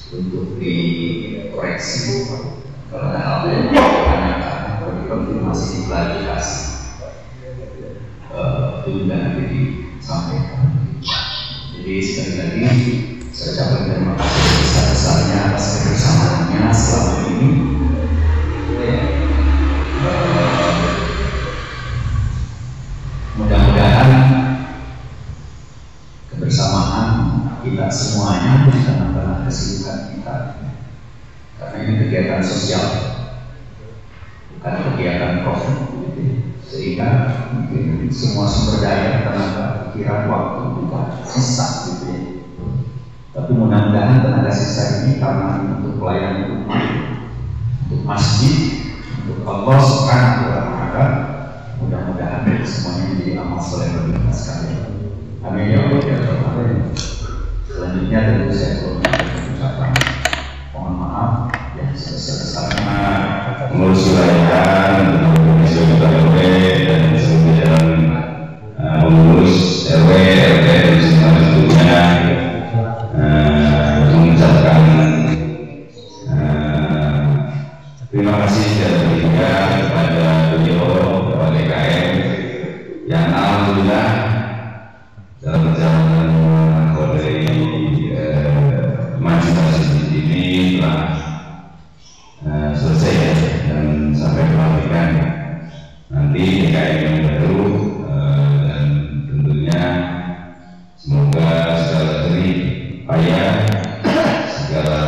untuk dikoreksi kalau ada hal yang ditanyakan atau dikonfirmasi, diklarifikasi, itu juga nanti disampaikan. Jadi sekali lagi saya ucapkan terima kasih besar-besarnya atas kebersamaannya selama ini. Mudah-mudahan kebersamaan kita semuanya bisa menambah kesibukan kita, karena ini kegiatan sosial, bukan kegiatan profit, sehingga mungkin semua sumber daya, tenaga, pikiran, waktu kita sisa gitu ya. Tapi mudah-mudahan tenaga sisa ini karena untuk pelayanan umat, untuk masjid, untuk Allah Subhanahu wa Ta'ala, mudah-mudahan semuanya menjadi amal soleh bagi kita sekalian. Amin ya Allah ya Rabbal. Selanjutnya tentu saya perlu mengucapkan mohon maaf yang sebesar-besarnya mengurus wilayah untuk Komisi RW dan seluruh jalan mengurus RW, RT dan semua seluruhnya, mengucapkan terima kasih dan berikan kepada beliau, kepada DKM yang alhamdulillah dalam perjalanan dari maju masjid ini telah selesai dan sampai pelantikan nanti DKM yang baru, dan tentunya semoga segala jerih payah, segala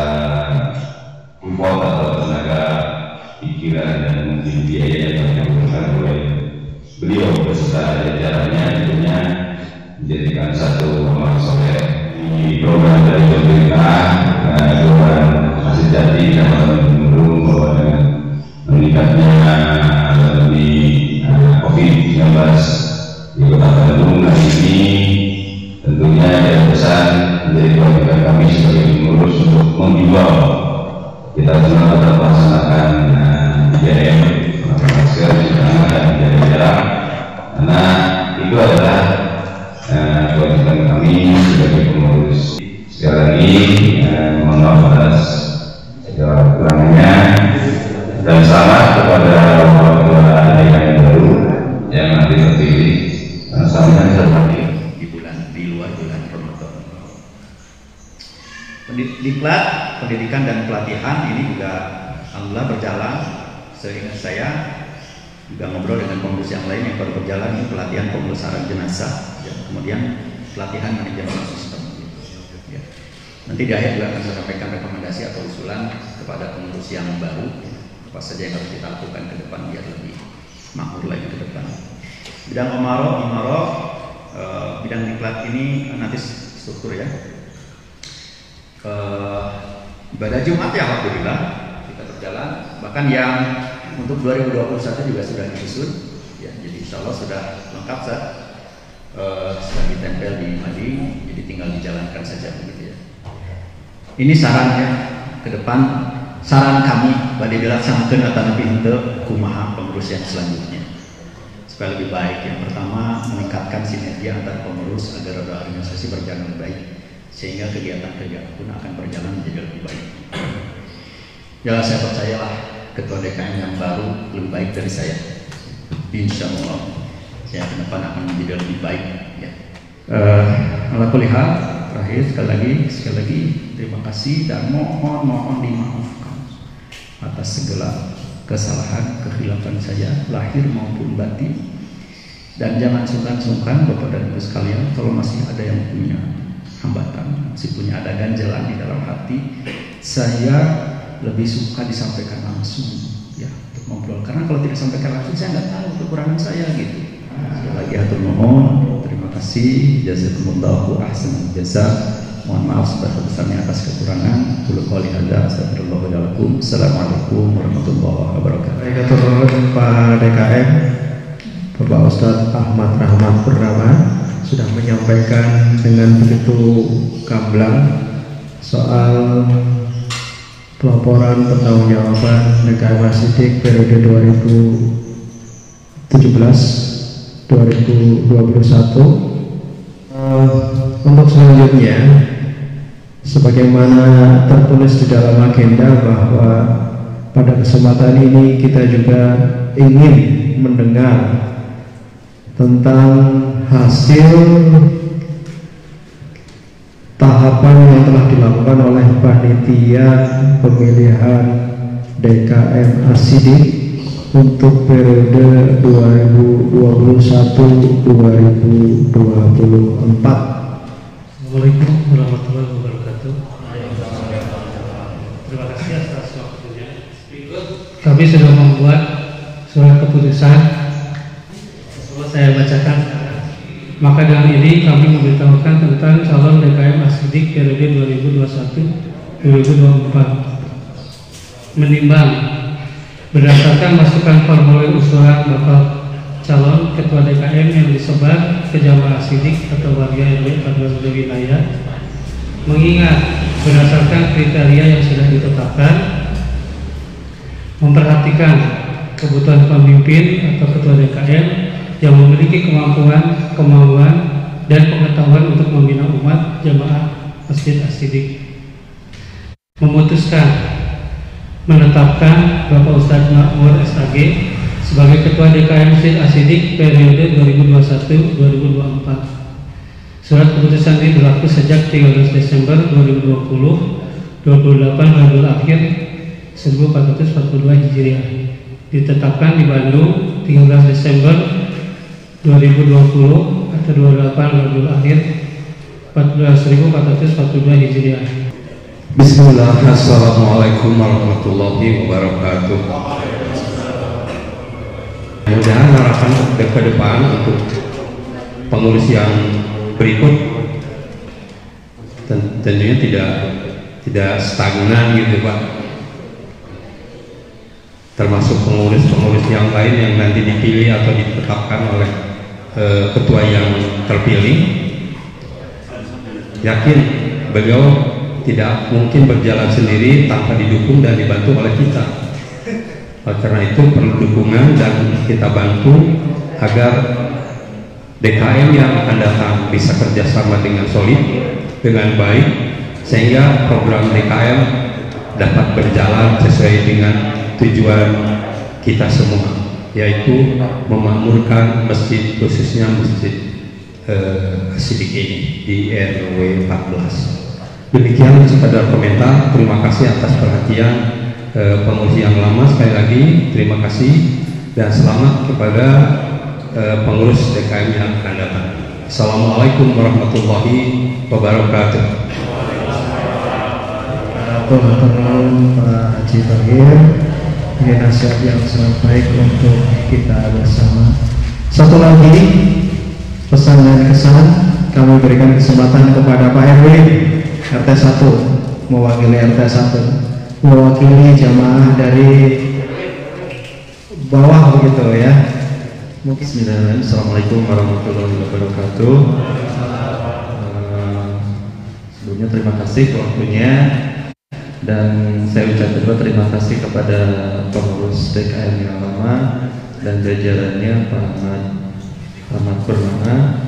effort atau tenaga pikiran dan mungkin biaya yang dilakukan oleh beliau beserta jajarannya tentunya menjadikan satu amal soleh di program dari pemerintah. Program Masjid Jati dapat mendukung bahwa dengan meningkatnya pandemi COVID-19 di Kota Bandung hari ini, tentunya yang besar menjadi kewajiban kami sebagai pengurus untuk menghimbau kita semua tetap melaksanakan 3M, memakai masker, cuci tangan dan menjaga jarak, karena itu adalah kewajiban kami sebagai pengurus. Sekali lagi mohon maaf atas segala kekurangannya dan selamat kepada ketua DKM baru yang nanti terpilih. Selamat seperti di luar bulan Ramadan. Diklat pendidikan dan pelatihan ini juga alhamdulillah berjalan. Seingat saya juga ngobrol dengan pengurus yang lain yang baru berjalan, ini pelatihan pembesaran jenazah, ya, kemudian pelatihan manajemen sistem. Ya. Nanti di akhir juga akan saya sampaikan rekomendasi atau usulan kepada pengurus yang baru, ya, apa saja yang harus kita lakukan ke depan biar lebih makmur lagi ke depan. Bidang imaro, bidang diklat ini nanti struktur ya. Ibadah Jumat ya alhamdulillah kita berjalan, bahkan yang untuk 2021 juga sudah disusun ya, jadi insya Allah sudah lengkap sudah ditempel di Mading, jadi tinggal dijalankan saja begitu ya. Ini sarannya ke depan, saran kami pada dilaksanakan atau lebih untuk kumaha pengurus yang selanjutnya supaya lebih baik. Yang pertama, meningkatkan sinergi antar pengurus agar organisasi berjalan lebih baik, sehingga kegiatan-kegiatan pun akan berjalan menjadi lebih baik. Ya saya percayalah ketua DKM yang baru lebih baik dari saya. Insya Allah saya ke depan akan menjadi lebih baik ya. Ala kulli hal, terakhir sekali lagi terima kasih dan mohon dimaafkan atas segala kesalahan, kekhilafan saya lahir maupun batin. Dan jangan sungkan-sungkan Bapak dan Ibu sekalian, kalau masih ada yang punya hambatan, masih punya ada ganjalan di dalam hati, saya lebih suka disampaikan langsung ya, untuk ngobrol, karena kalau tidak disampaikan langsung saya nggak tahu kekurangan saya gitu. Sekali lagi hatur nuhun, terima kasih, jazakumullahu ahsanal jazaa. Mohon maaf sebesar-besarnya atas lakum. Assalamualaikum warahmatullahi wabarakatuh. Baik, Pak DKM, Bapak Ustadz Ahmad Rahmat Purnama sudah menyampaikan dengan begitu gamblang soal pelaporan pertanggungjawaban DKM Asidik periode 2017-2021. Untuk selanjutnya, sebagaimana tertulis di dalam agenda bahwa pada kesempatan ini kita juga ingin mendengar tentang hasil tahapan yang telah dilakukan oleh panitia pemilihan DKM Asidik untuk periode 2021-2024. Assalamualaikum warahmatullahi wabarakatuh. Terima kasih atas waktunya. Kami sudah membuat surat keputusan. Saya bacakan. Maka dengan ini kami memberitahukan tentang calon DKM Asidik periode 2021-2024. Menimbang berdasarkan masukan formulir usulan bakal calon ketua DKM yang disebar ke jamaah Asidik atau warga RW 14 wilayah, mengingat berdasarkan kriteria yang sudah ditetapkan, memperhatikan kebutuhan pemimpin atau ketua DKM yang memiliki kemauan dan pengetahuan untuk membina umat jamaah Masjid Asidik, memutuskan menetapkan Bapak Ustadz Makmur SAG sebagai Ketua DKM Masjid Asidik periode 2021-2024. Surat keputusan ini berlaku sejak 13 Desember 2020, 28 Rabiul Akhir 1442 Hijriah. Ditetapkan di Bandung 13 Desember 2020 atau 28 Rabiul Akhir 1442 Hijriah. Bismillah, assalamualaikum warahmatullahi wabarakatuh. Mudah-mudahan harapan ke depan untuk pengurus yang berikut tentunya tidak stagnan gitu Pak. Termasuk pengurus-pengurus yang lain yang nanti dipilih atau ditetapkan oleh ketua yang terpilih. Yakin beliau tidak mungkin berjalan sendiri tanpa didukung dan dibantu oleh kita. Karena itu perlu dukungan dan kita bantu agar DKM yang akan datang bisa kerjasama dengan solid, dengan baik, sehingga program DKM dapat berjalan sesuai dengan tujuan kita semua, yaitu memakmurkan masjid, khususnya masjid Asidik ini di RW 14. Demikian sekadar komentar. Terima kasih atas perhatian pengurus yang lama. Sekali lagi terima kasih dan selamat kepada pengurus DKM yang akan datang. Assalamualaikum warahmatullahi wabarakatuh. Assalamualaikum Pak Haji Bagir. Ini nasihat yang sangat baik untuk kita bersama. Satu lagi pesan dan kesan kami berikan kesempatan kepada Pak RW RT 1 mewakili RT 1 mewakili jamaah dari bawah begitu ya. Bismillahirrahmanirrahim. Assalamualaikum warahmatullahi wabarakatuh. Sebelumnya terima kasih waktunya dan saya ucapkan juga terima kasih kepada pengurus DKM yang lama dan jajarannya Pak Ahmad Purnama.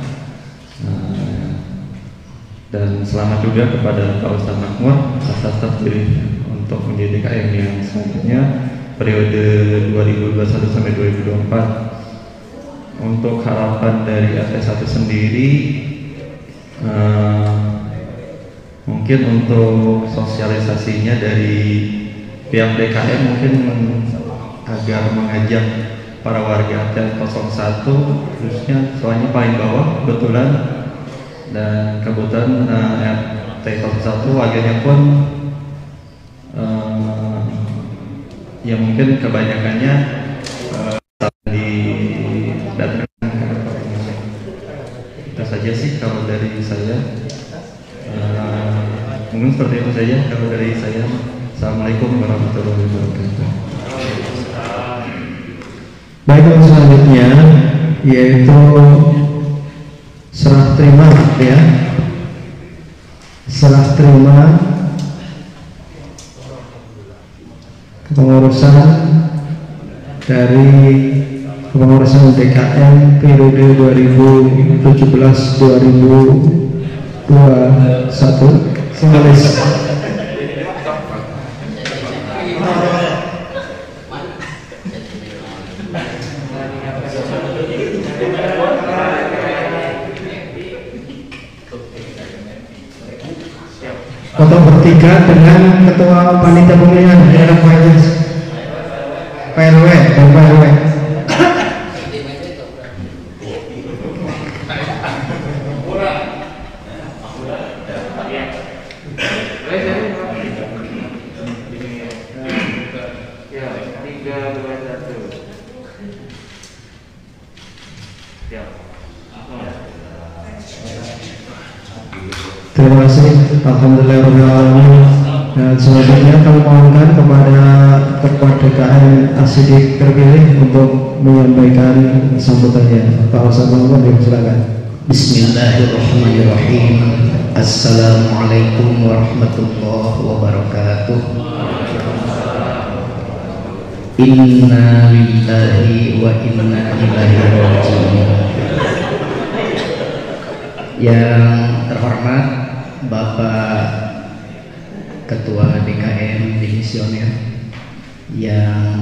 Dan selamat juga kepada Pak Ustadz Makmur atas terpilih untuk menjadi DKM yang selanjutnya periode 2021 sampai 2024. Untuk harapan dari RT1 sendiri, mungkin untuk sosialisasinya dari pihak DKM mungkin agar mengajak para warga RT 01 khususnya soalnya paling bawah kebetulan, dan kebetulan RT 01 warganya pun ya mungkin kebanyakannya didatangkan kita saja sih kalau dari saya, mungkin seperti itu saja kalau dari saya. Assalamualaikum warahmatullahi wabarakatuh. Baik, untuk selanjutnya yaitu serah terima ya. Serah terima kepengurusan dari kepengurusan DKM periode 2017-2021 Singalis. Foto bertiga dengan ketua panitia pemilihan daerah PRW dan PRW. Terima kasih. Alhamdulillahirrahmanirrahim. Dan selanjutnya kami mohonkan kepada Ketua DKM Asidik terpilih untuk menyampaikan sambutannya. Pak Osama, silakan. Bismillahirrahmanirrahim. Assalamualaikum warahmatullahi wabarakatuh. Inna lillahi wa inna ilaihi raji'un. Yang terhormat Bapak Ketua DKM Dimisioner, yang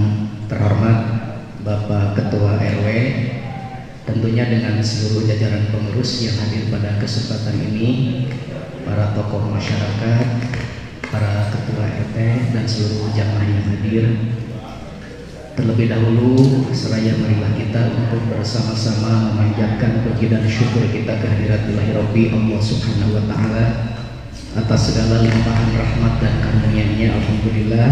terhormat Bapak Ketua RW, tentunya dengan seluruh jajaran pengurus yang hadir pada kesempatan ini, para tokoh masyarakat, para ketua RT dan seluruh jamaah yang hadir. Terlebih dahulu, seraya marilah kita untuk bersama-sama memanjatkan puji dan syukur kita kehadirat Ilahi Rabbi Allah Subhanahu wa Ta'ala atas segala limpahan rahmat dan karunia-Nya. Alhamdulillah,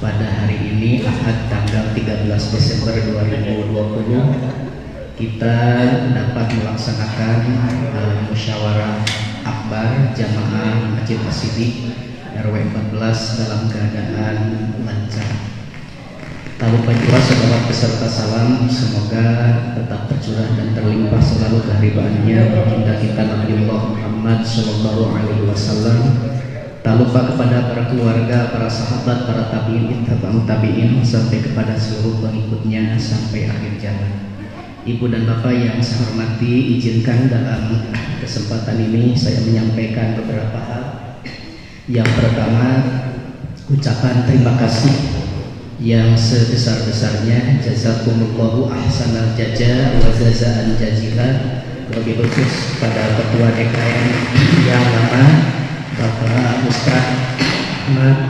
pada hari ini Ahad tanggal 13 Desember 2020 kita dapat melaksanakan musyawarah akbar jamaah Masjid Asidik RW 14 dalam keadaan lancar. Tak lupa juga salawat beserta salam semoga tetap tercurah dan terlimpah selalu keharibaannya baginda kita Nabi Muhammad Sallallahu Alaihi Wasallam. Tak lupa kepada para keluarga, para sahabat, para tabiin, tabiin sampai kepada seluruh pengikutnya sampai akhir zaman. Ibu dan bapak yang saya hormati, izinkan dalam kesempatan ini saya menyampaikan beberapa hal. Yang pertama, ucapan terima kasih yang sebesar-besarnya, jazakumullahu ahsanal jaza wa jazaan jazila, lebih khusus pada Ketua DKM yang lama Bapak Ustaz Ahmad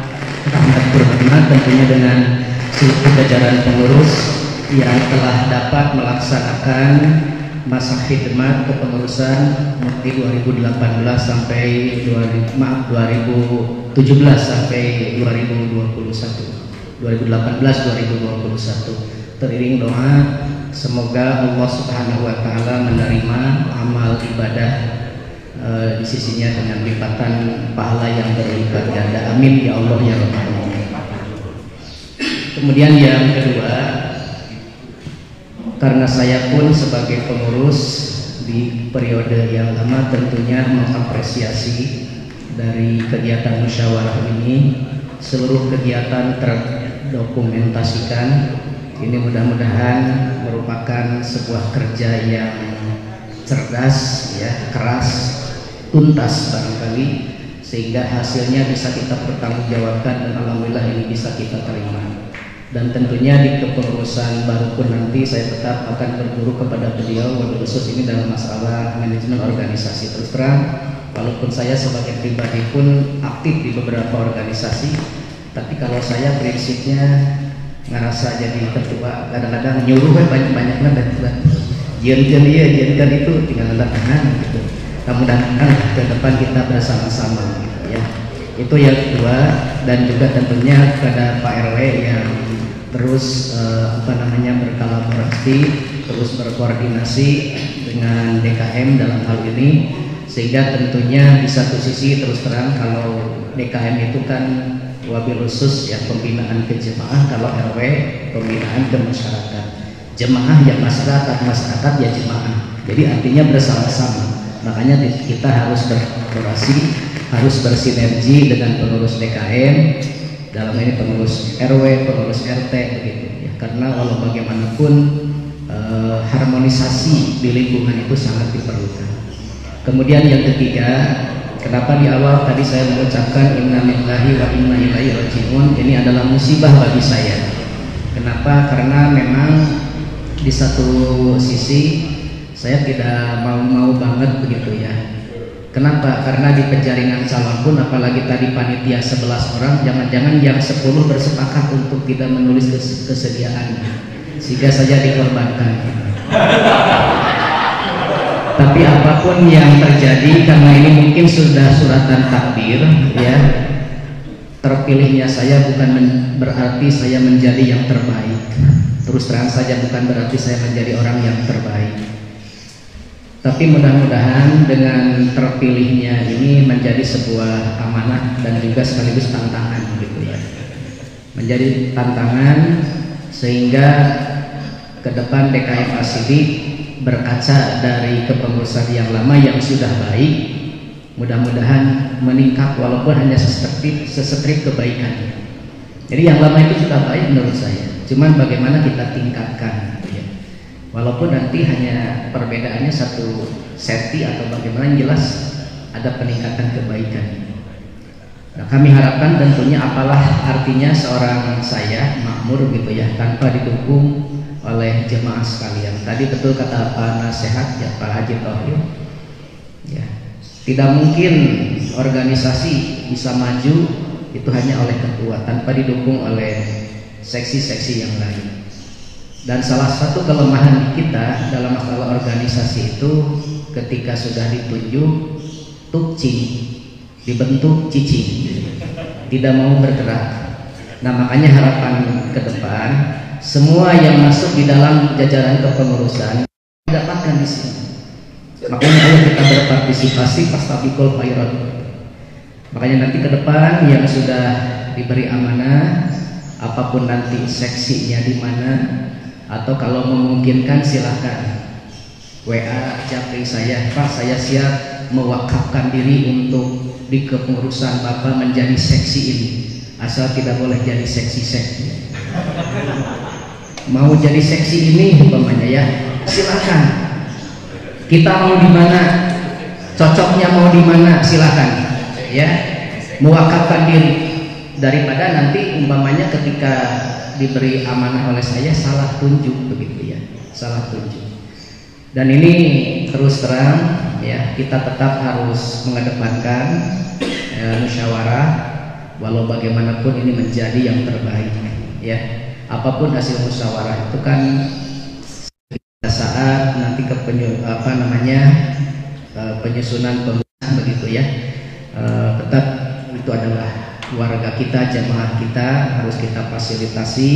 Burhman, tentunya dengan seluruh jajaran pengurus yang telah dapat melaksanakan masa khidmat kepengurusan mulai 2018 sampai 2017 sampai 2018-2021. Teriring doa semoga Allah Subhanahu wa Ta'ala menerima amal ibadah di sisinya dengan lipatan pahala yang berlipat ganda. Amin ya Allah ya Rabbal Alamin. Kemudian yang kedua, karena saya pun sebagai pengurus di periode yang lama tentunya mengapresiasi dari kegiatan musyawarah ini. Seluruh kegiatan terdokumentasikan. Ini mudah-mudahan merupakan sebuah kerja yang cerdas, ya, keras, tuntas barangkali, sehingga hasilnya bisa kita pertanggungjawabkan dan alhamdulillah ini bisa kita terima. Dan tentunya di kepengurusan baru pun nanti saya tetap akan berguru kepada beliau, wabil khusus ini dalam masalah manajemen organisasi. Terus terang, walaupun saya sebagai pribadi pun aktif di beberapa organisasi, tapi kalau saya prinsipnya ngerasa jadi ketua, kadang-kadang nyuruh banyak-banyaknya dan jian-jian itu tinggal tanda tangan gitu. Mudah-mudahan ke depan kita bersama-sama gitu, ya. Itu yang kedua. Dan juga tentunya kepada Pak RW yang terus berkolaborasi, terus berkoordinasi dengan DKM dalam hal ini, sehingga tentunya di satu sisi terus terang kalau DKM itu kan wabil khusus ya pembinaan ke jemaah, kalau RW pembinaan ke masyarakat. Jemaah ya masyarakat, masyarakat ya jemaah. Jadi artinya bersama-sama. Makanya kita harus berkolaborasi, harus bersinergi dengan pengurus DKM, dalam ini pengurus RW, pengurus RT begitu ya. Karena walau bagaimanapun harmonisasi di lingkungan itu sangat diperlukan. Kemudian yang ketiga, kenapa di awal tadi saya mengucapkan inna lillahi wa inna ilaihi raji'un, ini adalah musibah bagi saya. Kenapa? Karena memang di satu sisi saya tidak mau banget begitu ya. Kenapa? Karena di penjaringan calon pun, apalagi tadi panitia 11 orang, jangan-jangan yang 10 bersepakat untuk tidak menulis kesediaannya, sehingga saja dikorbankan. Tapi apapun yang terjadi, karena ini mungkin sudah suratan takdir ya, terpilihnya saya bukan berarti saya menjadi yang terbaik. Terus terang saja bukan berarti saya menjadi orang yang terbaik. Tapi mudah-mudahan dengan terpilihnya ini menjadi sebuah amanah dan juga sekaligus tantangan gitu ya. Menjadi tantangan sehingga ke depan DKM Asidik berkaca dari kepengurusan yang lama yang sudah baik, mudah-mudahan meningkat walaupun hanya sesetrip kebaikan. Jadi yang lama itu sudah baik menurut saya, cuman bagaimana kita tingkatkan gitu ya. Walaupun nanti hanya perbedaannya satu seti atau bagaimana, yang jelas ada peningkatan kebaikan. Nah, kami harapkan tentunya apalah artinya seorang saya makmur gitu ya tanpa didukung oleh jemaah sekalian. Tadi betul kata Pak Nasehat ya, Pak Haji Tohir ya, tidak mungkin organisasi bisa maju itu hanya oleh ketua tanpa didukung oleh seksi-seksi yang lain. Dan salah satu kelemahan kita dalam masalah organisasi itu ketika sudah ditunjuk tukcing, dibentuk cicing, tidak mau bergerak. Nah, makanya harapan ke depan semua yang masuk di dalam jajaran kepengurusan didapatkan di sini. Makanya ayo kita berpartisipasi fastabiqul khairat. Makanya nanti ke depan yang sudah diberi amanah, apapun nanti seksinya di mana, atau kalau memungkinkan silahkan WA japri saya, Pak saya siap mewakafkan diri untuk di kepengurusan Bapak menjadi seksi ini, asal tidak boleh jadi seksi-seksi. Mau jadi seksi ini umpamanya ya, silakan. Kita mau di mana, cocoknya mau di mana, silakan. Ya, mewakafkan diri daripada nanti umpamanya ketika diberi amanah oleh saya salah tunjuk begitu ya, salah tunjuk. Dan ini terus terang ya, kita tetap harus mengedepankan musyawarah, walau bagaimanapun ini menjadi yang terbaik ya. Apapun hasil musyawarah itu kan saat nanti ke penyusunan pemerintahan begitu ya, tetap itu adalah warga kita, jemaah kita, harus kita fasilitasi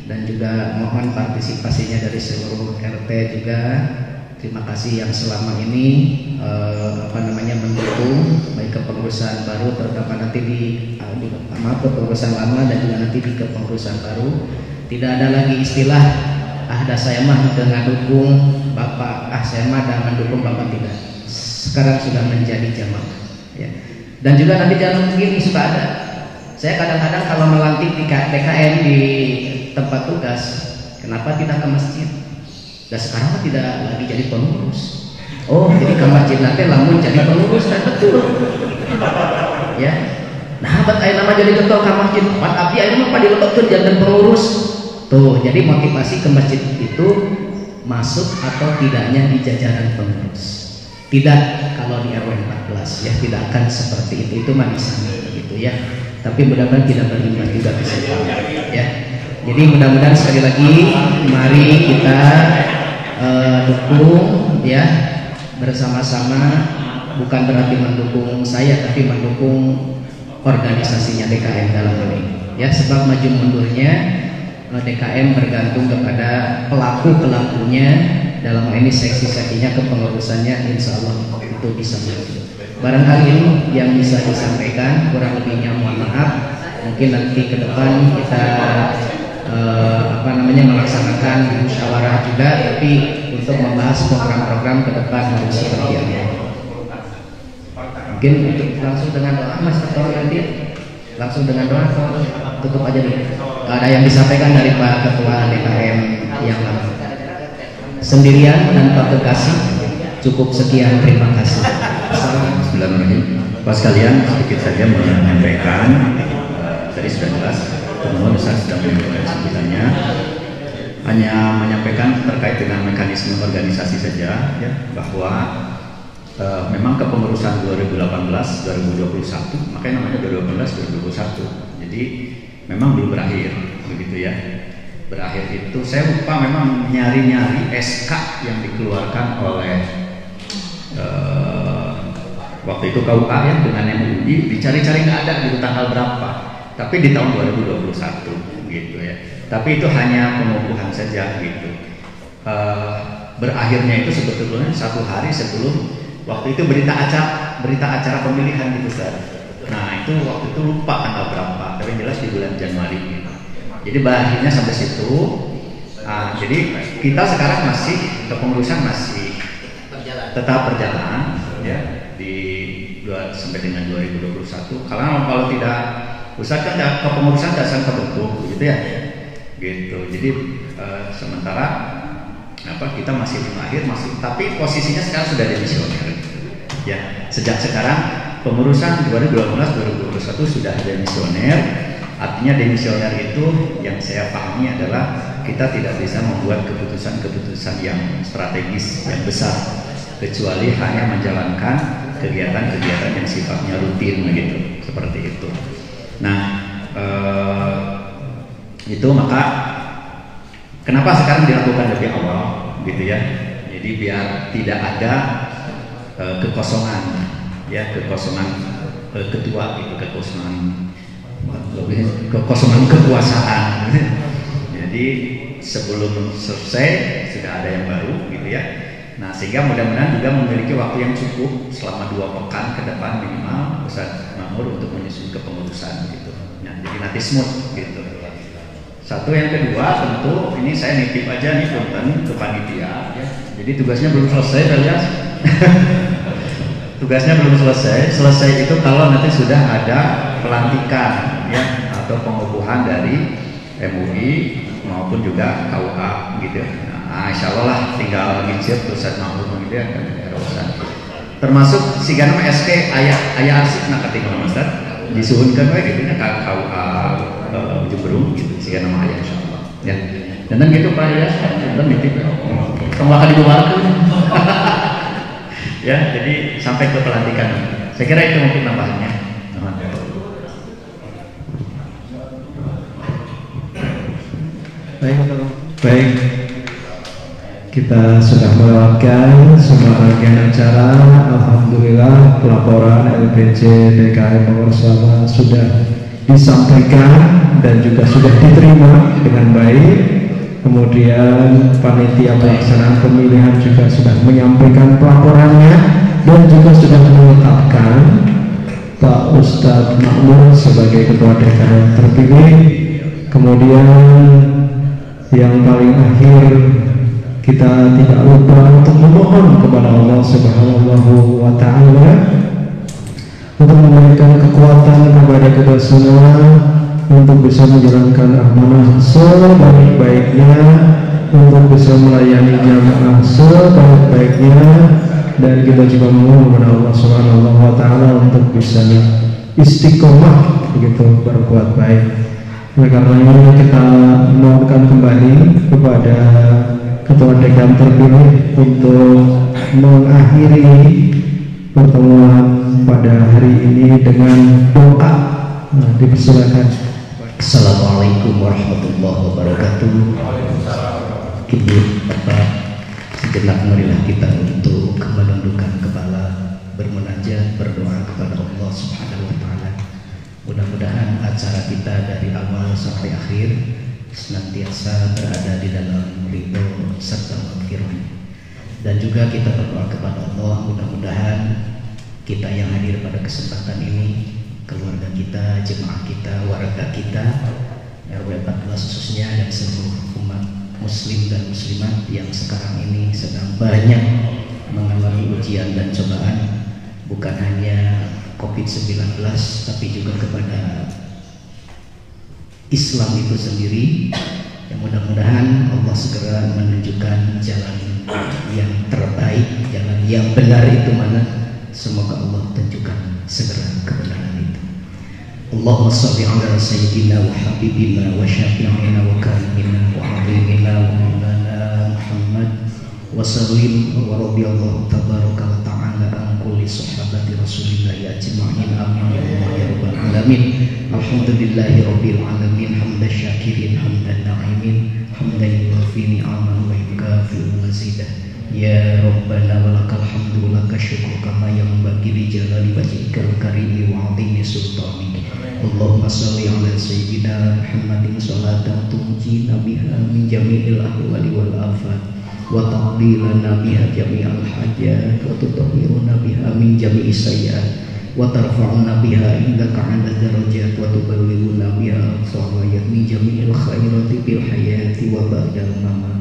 dan juga mohon partisipasinya dari seluruh RT juga. Terima kasih yang selama ini mendukung baik kepengurusan baru, terutama nanti di kepengurusan lama dan juga nanti di kepengurusan baru. Tidak ada lagi istilah saya mah dengan dukung Bapak, saya mah dan mendukung Bapak, tidak. Sekarang sudah menjadi jamaah ya. Dan juga nanti jangan begini, suka ada. Saya kadang-kadang kalau melantik di DKM di tempat tugas, kenapa tidak ke masjid? Dan sekarang tidak lagi jadi pengurus. Oh, jadi ke masjid nanti lamun jadi pengurus, dan betul. Ya. Nah, buat nama jadi ketua ke masjid, Pak Abi ayo mah pada lebatkeun jadi pengurus. Tuh, jadi motivasi ke masjid itu masuk atau tidaknya di jajaran pengurus. Tidak kalau di RW 14 ya, tidak akan seperti itu mah di sana begitu ya. Tapi mudah-mudahan tidak berimbas juga ke situ ya. Jadi mudah-mudahan sekali lagi mari kita dukung ya bersama-sama, bukan berarti mendukung saya tapi mendukung organisasinya DKM dalam hal ini ya, sebab maju mundurnya DKM bergantung kepada pelaku-pelakunya, dalam hal ini seksi-seksinya kepengurusannya, insya Allah itu untuk bisa maju. Barangkali ini yang bisa disampaikan, kurang lebihnya mohon maaf. Mungkin nanti ke depan kita melaksanakan musyawarah juga, tapi untuk membahas program-program ke depan harus seperti apa. Mungkin untuk langsung dengan doa, Mas, atau nanti langsung dengan doa atau tutup aja dulu. Ada yang disampaikan dari Pak Ketua DKM yang lama. Sendirian tanpa kekasih, cukup sekian, terima kasih. Bismillahirrahmanirrahim. Pak sekalian, sedikit saja menyampaikan, tadi sudah jelas, teman-teman Ustaz sudah menyampaikan sebutannya, hanya menyampaikan terkait dengan mekanisme organisasi saja, ya, bahwa memang kepengurusan 2018-2021, makanya namanya 2018-2021, jadi memang belum berakhir, begitu ya. Berakhir itu saya lupa memang nyari-nyari SK yang dikeluarkan oleh waktu itu KUA ya dengan MUI, dicari-cari nggak ada gitu tanggal berapa, tapi di tahun 2021 gitu ya. Tapi itu hanya pengukuhan saja gitu. Berakhirnya itu sebetulnya 1 hari sebelum waktu itu berita acara pemilihan gitu Ustaz. Nah itu waktu itu lupa tanggal berapa, tapi jelas di bulan Januari gitu. Jadi berakhirnya sampai situ. Jadi kita sekarang masih kepengurusan masih tetap berjalan ya di sampai dengan 2021. Kalau tidak Ustaz kan kepengurusan dasar kebentuk gitu ya. Gitu. Jadi sementara kita masih belum akhir, tapi posisinya sekarang sudah demisioner. Ya, sejak sekarang pengurusan 2012-2021 sudah demisioner. Artinya demisioner itu yang saya pahami adalah kita tidak bisa membuat keputusan-keputusan yang strategis, yang besar, kecuali hanya menjalankan kegiatan-kegiatan yang sifatnya rutin begitu, seperti itu. Nah, itu maka kenapa sekarang dilakukan lebih awal gitu ya. Jadi biar tidak ada kekosongan ya, kekosongan ketua gitu, kekosongan kekuasaan. Jadi sebelum selesai sudah ada yang baru gitu ya. Nah sehingga mudah-mudahan juga memiliki waktu yang cukup selama 2 pekan ke depan minimal Ustaz Makmur untuk menyusun kepengurusan gitu. Nah jadi nanti smooth gitu. Satu, yang kedua tentu ini saya nitip aja nih punten ke panitia ya. Jadi tugasnya belum selesai alias tugasnya belum selesai itu kalau nanti sudah ada pelantikan ya atau pengukuhan dari MUI maupun juga KUA gitu. Nah, insya Allah lah tinggal ngicip Ustaz Mahmud gitu ya, termasuk si ganam SK ayah arsip nak ketika Ustaz disuhunkan wae gitu ya KUA Jemberung gitu si ganam ayah insya Allah ya. Dan gitu Pak ya, dan nitip tong bakal dibubarkan. Ya, jadi sampai ke pelantikan. Saya kira itu mungkin tambahannya. Baik, kita sudah melewatkan semua rangkaian acara. Alhamdulillah pelaporan LPC DKM Bogor sudah disampaikan dan juga sudah diterima dengan baik. Kemudian panitia pelaksanaan pemilihan juga sudah menyampaikan pelaporannya dan juga sudah menetapkan Pak Ustadz Makmur sebagai ketua DKM terpilih. Kemudian yang paling akhir kita tidak lupa untuk memohon kepada Allah Subhanahu wa Ta'ala untuk memberikan kekuatan kepada kita semua untuk bisa menjalankan amanah sebaik-baiknya, untuk bisa melayani jamaah sebaik-baiknya, dan kita juga memohon kepada Allah Subhanahu wa Ta'ala untuk bisa istiqomah begitu berbuat baik. Oleh karena ini kita mohonkan kembali kepada Ketua DKM terpilih untuk mengakhiri pertemuan pada hari ini dengan doa. Dipersilakan. Assalamualaikum warahmatullahi wabarakatuh. Ibu Bapak, sejenak marilah kita untuk menundukkan kepala, bermunajat, berdoa kepada Allah Subhanahu wa Ta'ala. Mudah-mudahan acara kita dari awal sampai akhir senantiasa berada di dalam ridho serta maghfirah. Dan juga kita berdoa kepada Allah, mudah-mudahan kita yang hadir pada kesempatan ini, keluarga kita, jemaah kita, warga kita, RW 14 khususnya, dan seluruh umat muslim dan muslimat yang sekarang ini sedang banyak mengalami ujian dan cobaan, bukan hanya COVID-19 tapi juga kepada Islam itu sendiri. Yang mudah-mudahan Allah segera menunjukkan jalan yang terbaik, jalan yang benar itu mana. Semoga Allah tunjukkan segera kebenaran itu. Allahumma shalli ala sayyidina wa habibina wa syafi'ina wa karimina wa azimina wa maulana Muhammad wa sallim wa radiyallahu tabaraka wa ta'ala an kulli sahabati rasulillahi ajma'in, amin ya Allah ya rabbal alamin. Alhamdulillahi rabbil alamin, hamdan syakirin hamdan na'imin, hamdan yuwafi ni'amahu wa yukafi'u mazidah. Ya Rabbana walakal hamdu walakal syukur kama yanbaghi li jalali wajhikal karimi wa 'azimi sultanik. Allahumma shalli ala sayyidina Muhammadin sholatan tunjina biha min jami'il ahwali wal afat wa taqdilana biha jami'al hajat wa tutahhiruna biha min jami'i sayyi'at wa tarfa'una biha indaka 'ala darajat wa tuballighuna biha aqsa min jami'il khairati bil hayati wa ba'dal mamat.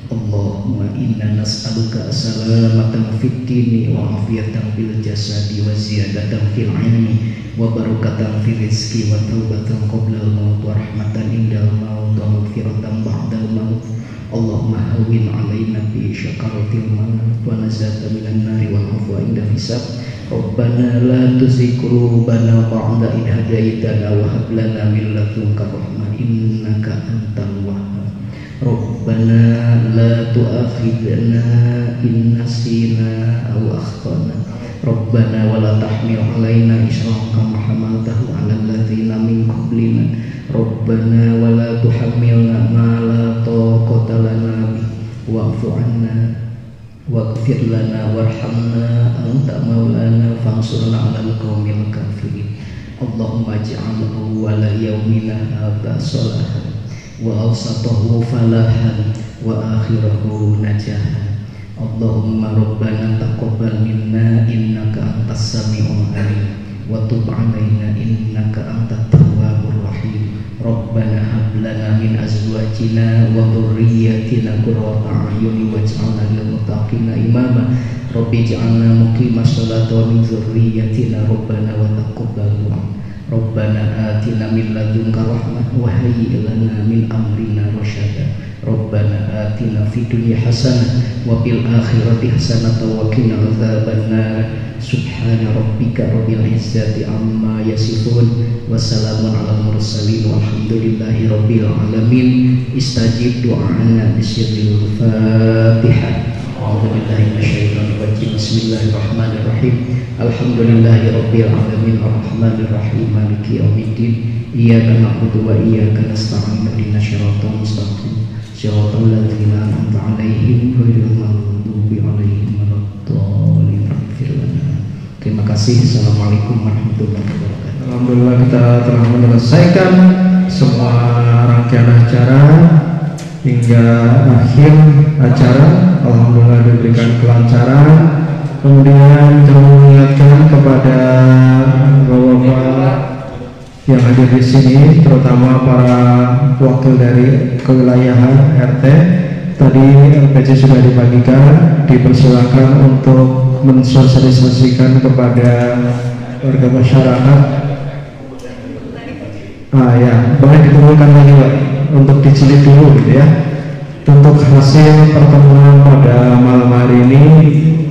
Allahumma inna nas'aluka salamatan fid dini wa afiyatan fil jasadi wa ziyadatan fil ilmi wa barakatan fil rizqi wa taubatan qabla al-maut wa rahmatan indal maut wa maghfiratan ba'dal maut. Allahumma hawwin 'alaina bi syakaratil maut wa nazata minan nari wal afwa inda hisab. Rabbana la tuzigh qulubana ba'da idh hadaitana wa hab lana min ladunka rahmah innaka antal wahhab. Rabbana la tu'akhidna in nasina aw akhtana. Rabbana wa la tahmil 'alaina isran kama hamaltahu 'alal ladzina min qablina. Rabbana wa la tuhammilna ma la taqata lana bihi wa'fu 'anna waghfir lana warhamna anta maulana fansurna 'alal qaumil kafirin. Allahumma ij'al awwala yaumina hadza salahan wa awsatahu falahan wa akhirahu najahan. Allahumma rabbana taqabbal minna innaka antas sami'ul alim wa tub 'alaina innaka antat tawwabur rahim. Rabbana hab lana min azwajina wa dhurriyyatina qurrata a'yun waj'alna lil muttaqina imama. Rabbi ij'alna muqimas sholati wa min dhurriyyatina rabbana wa taqabbal du'a. Rabbana atina min ladunka rahmah wa hayyi' lana min amrina rasyada. Rabbana atina fid dunya hasanah wa fil akhirati hasanah wa qina adzabannar. Subhana rabbika rabbil izzati amma yasifun wa salamun alal mursalin walhamdulillahi rabbil alamin. Istajib du'ana bisirril Fatihah. A'udzubillahi minasyaitonir rajim. Bismillahirrahmanirrahim. Alhamdulillahi rabbil alamin arrahmanir rahim maliki yaumiddin. Iyyaka na'budu wa iyyaka nasta'in ihdinas siratal mustaqim siratal ladzina an'amta 'alaihim ghairil maghdubi 'alaihim waladdallin. Terima kasih. Assalamualaikum warahmatullahi wabarakatuh. Alhamdulillah kita telah menyelesaikan semua rangkaian acara hingga akhir acara. Alhamdulillah diberikan kelancaran. Kemudian kami mengingatkan kepada bapak-bapak yang hadir di sini, terutama para wakil dari kewilayahan RT. Tadi LPC sudah dibagikan, dipersilakan untuk mensosialisasikan kepada warga masyarakat. Ya, boleh dikumpulkan lagi Pak, untuk dicilih dulu gitu ya. Untuk hasil pertemuan pada malam hari ini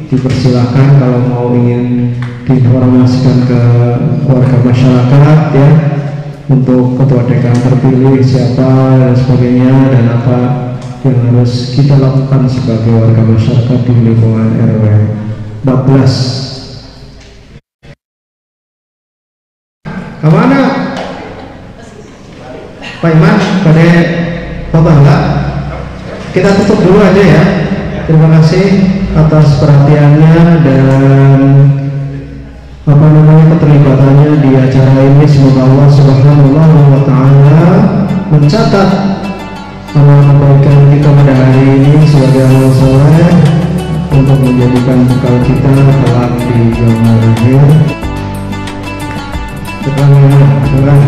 dipersilakan kalau mau ingin diinformasikan ke warga masyarakat ya, untuk ketua dekan terpilih siapa dan sebagainya, dan apa yang harus kita lakukan sebagai warga masyarakat di lingkungan RW 14. Kemana? Pak Iman, pada foto enggak? Kita tutup dulu aja ya. Terima kasih atas perhatiannya dan keterlibatannya di acara ini. Semoga Allah Subhanahu wa Ta'ala mencatat amal kebaikan kita pada hari ini sebagai amal soleh. untuk menjadikan bekal kita kelak di zaman akhir. Sekarang